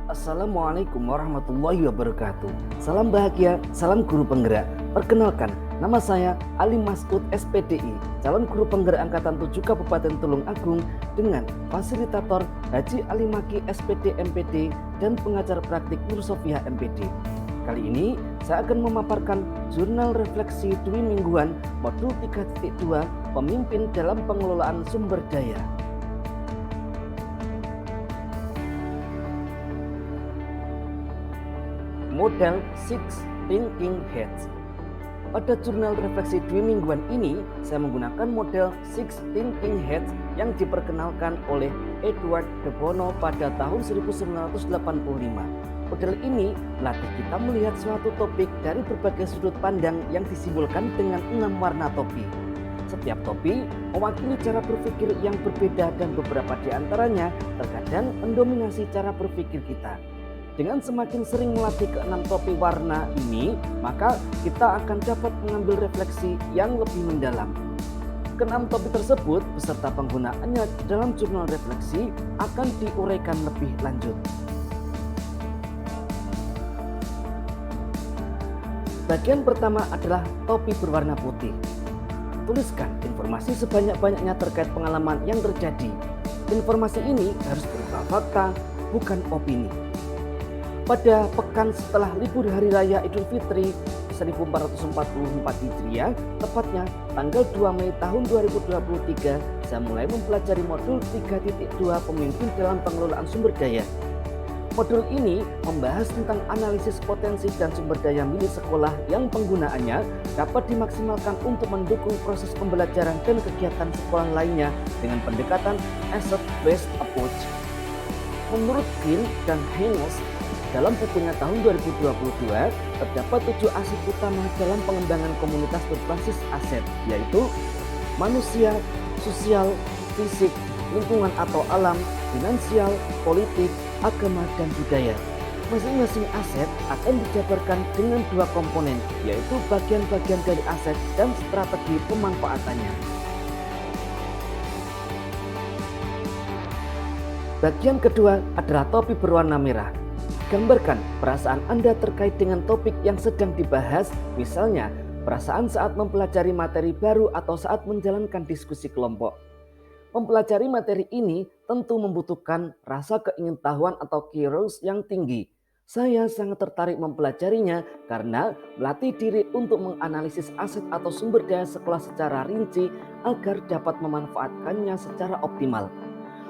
Assalamualaikum warahmatullahi wabarakatuh. Salam bahagia, salam guru penggerak. Perkenalkan, nama saya Ali Masud SPDI, calon guru penggerak angkatan 7 Kabupaten Tulung Agung dengan fasilitator Haji Ali Maki SPD MPD dan pengajar praktik Nur Sofia MPD. Kali ini saya akan memaparkan jurnal refleksi dwi mingguan modul 3.2 pemimpin dalam pengelolaan sumber daya. Model Six Thinking Heads. Pada jurnal refleksi dwi mingguan ini, saya menggunakan model Six Thinking Heads yang diperkenalkan oleh Edward de Bono pada tahun 1985. Model ini melatih kita melihat suatu topik dari berbagai sudut pandang yang disimbolkan dengan 6 warna topi. Setiap topi mewakili cara berpikir yang berbeda dan beberapa di antaranya terkadang mendominasi cara berpikir kita. Dengan semakin sering melatih ke-6 topi warna ini, maka kita akan dapat mengambil refleksi yang lebih mendalam. Ke-6 topi tersebut beserta penggunaannya dalam jurnal refleksi akan diuraikan lebih lanjut. Bagian pertama adalah topi berwarna putih. Tuliskan informasi sebanyak-banyaknya terkait pengalaman yang terjadi. Informasi ini harus berupa fakta, bukan opini. Pada pekan setelah libur Hari Raya Idul Fitri 1444 Hijriah, tepatnya tanggal 2 Mei tahun 2023, saya mulai mempelajari modul 3.2 pemimpin dalam pengelolaan sumber daya. Modul ini membahas tentang analisis potensi dan sumber daya milik sekolah yang penggunaannya dapat dimaksimalkan untuk mendukung proses pembelajaran dan kegiatan sekolah lainnya dengan pendekatan asset-based approach. Menurut Gill dan Haynes, dalam bukunya tahun 2022, terdapat 7 aset utama dalam pengembangan komunitas berbasis aset, yaitu manusia, sosial, fisik, lingkungan atau alam, finansial, politik, agama, dan budaya. Masing-masing aset akan dijabarkan dengan 2 komponen, yaitu bagian-bagian dari aset dan strategi pemanfaatannya. Bagian kedua adalah topi berwarna merah. Gambarkan perasaan Anda terkait dengan topik yang sedang dibahas, misalnya perasaan saat mempelajari materi baru atau saat menjalankan diskusi kelompok. Mempelajari materi ini tentu membutuhkan rasa keingintahuan atau curiosity yang tinggi. Saya sangat tertarik mempelajarinya karena melatih diri untuk menganalisis aset atau sumber daya sekolah secara rinci agar dapat memanfaatkannya secara optimal.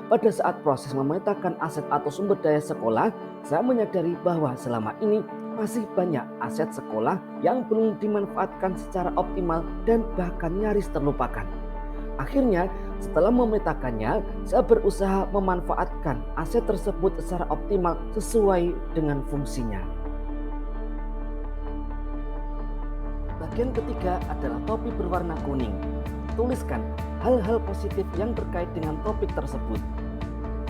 Pada saat proses memetakan aset atau sumber daya sekolah, saya menyadari bahwa selama ini masih banyak aset sekolah yang belum dimanfaatkan secara optimal dan bahkan nyaris terlupakan. Akhirnya, setelah memetakannya, saya berusaha memanfaatkan aset tersebut secara optimal sesuai dengan fungsinya. Bagian ketiga adalah topi berwarna kuning. Tuliskan hal-hal positif yang terkait dengan topik tersebut.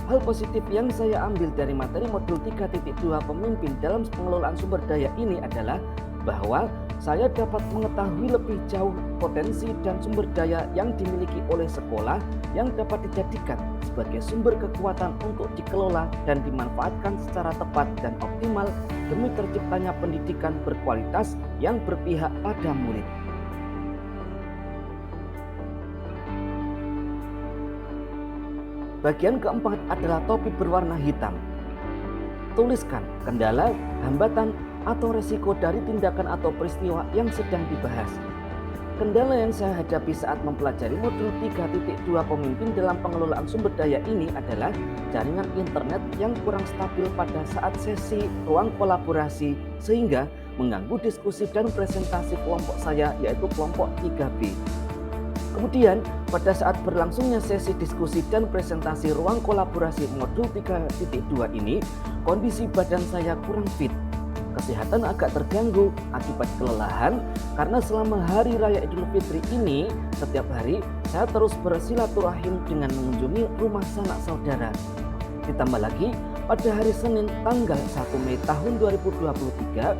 Hal positif yang saya ambil dari materi modul 3.2 pemimpin dalam pengelolaan sumber daya ini adalah bahwa saya dapat mengetahui lebih jauh potensi dan sumber daya yang dimiliki oleh sekolah yang dapat dijadikan sebagai sumber kekuatan untuk dikelola dan dimanfaatkan secara tepat dan optimal demi terciptanya pendidikan berkualitas yang berpihak pada murid. Bagian keempat adalah topi berwarna hitam. Tuliskan kendala, hambatan, atau resiko dari tindakan atau peristiwa yang sedang dibahas. Kendala yang saya hadapi saat mempelajari modul 3.2 pemimpin dalam pengelolaan sumber daya ini adalah jaringan internet yang kurang stabil pada saat sesi ruang kolaborasi sehingga mengganggu diskusi dan presentasi kelompok saya, yaitu kelompok 3B. Kemudian, pada saat berlangsungnya sesi diskusi dan presentasi ruang kolaborasi modul 3.2 ini, kondisi badan saya kurang fit. Kesehatan agak terganggu akibat kelelahan karena selama Hari Raya Idul Fitri ini, setiap hari saya terus bersilaturahim dengan mengunjungi rumah sanak saudara. Ditambah lagi, pada hari Senin tanggal 1 Mei tahun 2023,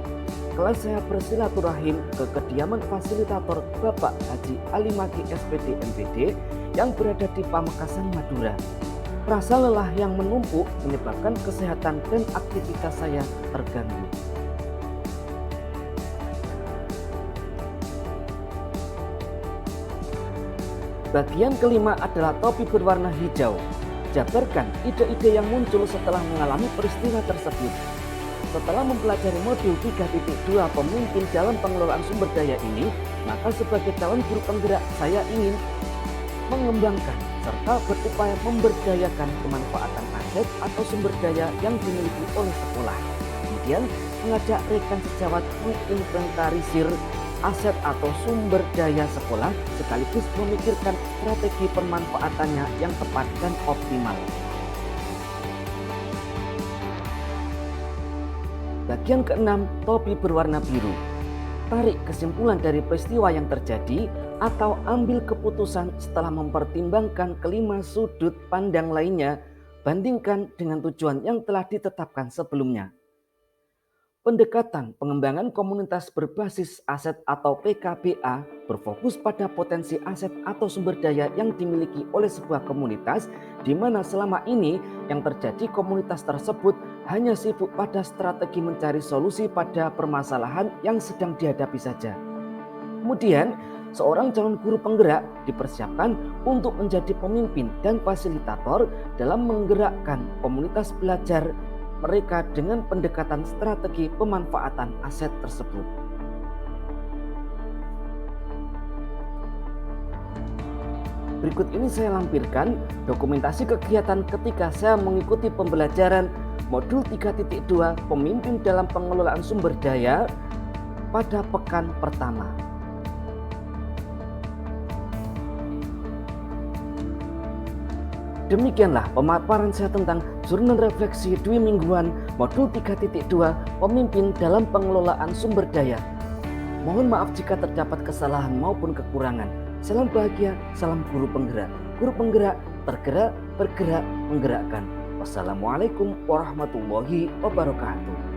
kelas saya bersilaturahim ke kediaman fasilitator Bapak Haji Ali Maki SPD MPD yang berada di Pamekasan, Madura. Rasa lelah yang menumpuk menyebabkan kesehatan dan aktivitas saya terganggu. Bagian kelima adalah topi berwarna hijau. Jabarkan ide-ide yang muncul setelah mengalami peristiwa tersebut. Setelah mempelajari modul 3.2 pemimpin dalam pengelolaan sumber daya ini, maka sebagai calon guru penggerak saya ingin mengembangkan serta berupaya memberdayakan pemanfaatan aset atau sumber daya yang dimiliki oleh sekolah. Kemudian mengajak rekan sejawat menginventarisir aset atau sumber daya sekolah sekaligus memikirkan strategi pemanfaatannya yang tepat dan optimal. Bagian keenam, topi berwarna biru. Tarik kesimpulan dari peristiwa yang terjadi atau ambil keputusan setelah mempertimbangkan kelima sudut pandang lainnya, bandingkan dengan tujuan yang telah ditetapkan sebelumnya. Pendekatan pengembangan komunitas berbasis aset atau PKBA berfokus pada potensi aset atau sumber daya yang dimiliki oleh sebuah komunitas, di mana selama ini yang terjadi komunitas tersebut hanya sibuk pada strategi mencari solusi pada permasalahan yang sedang dihadapi saja. Kemudian, seorang calon guru penggerak dipersiapkan untuk menjadi pemimpin dan fasilitator dalam menggerakkan komunitas belajar mereka dengan pendekatan strategi pemanfaatan aset tersebut. Berikut ini saya lampirkan dokumentasi kegiatan ketika saya mengikuti pembelajaran modul 3.2 pemimpin dalam pengelolaan sumber daya pada pekan pertama. Demikianlah pemaparan saya tentang jurnal refleksi dwi mingguan modul 3.2 pemimpin dalam pengelolaan sumber daya. Mohon maaf jika terdapat kesalahan maupun kekurangan. Salam bahagia, salam guru penggerak. Guru penggerak, tergerak, bergerak, menggerakkan. Wassalamualaikum warahmatullahi wabarakatuh.